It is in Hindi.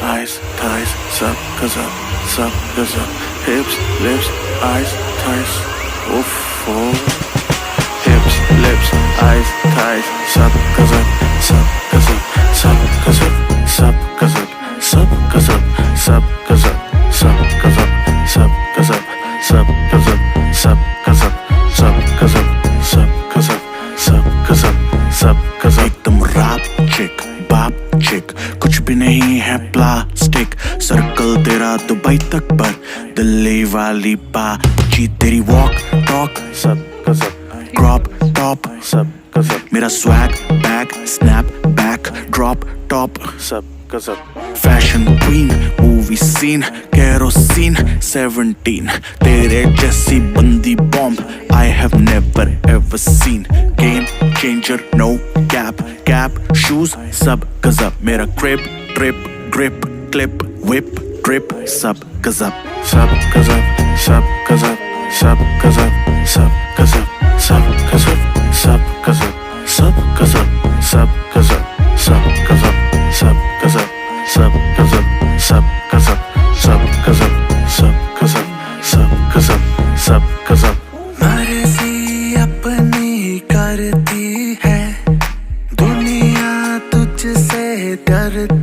eyes, thighs, सब गजब. Hips, lips, eyes, thighs, uff, oh. Hips, lips, eyes, thighs, सब गजब. एकदम रैप चिक, बाप चिक, कुछ भी नहीं है प्लास्टिक. सर्कल तेरा दुबई तक पर, दिल्ली वाली बाजी तेरी वॉक टॉक सब गजब. क्रॉप टॉप सब गजब. मेरा swag bag snap back drop top सब गजब. Fashion queen movie scene kerosene 17 तेरे जैसी बंदी bomb I have never ever seen. Game changer no cap shoes सब गजब. मेरा grip drip grip clip whip drip सब गजब. मर्जी अपनी करती है दुनिया तुझसे डरती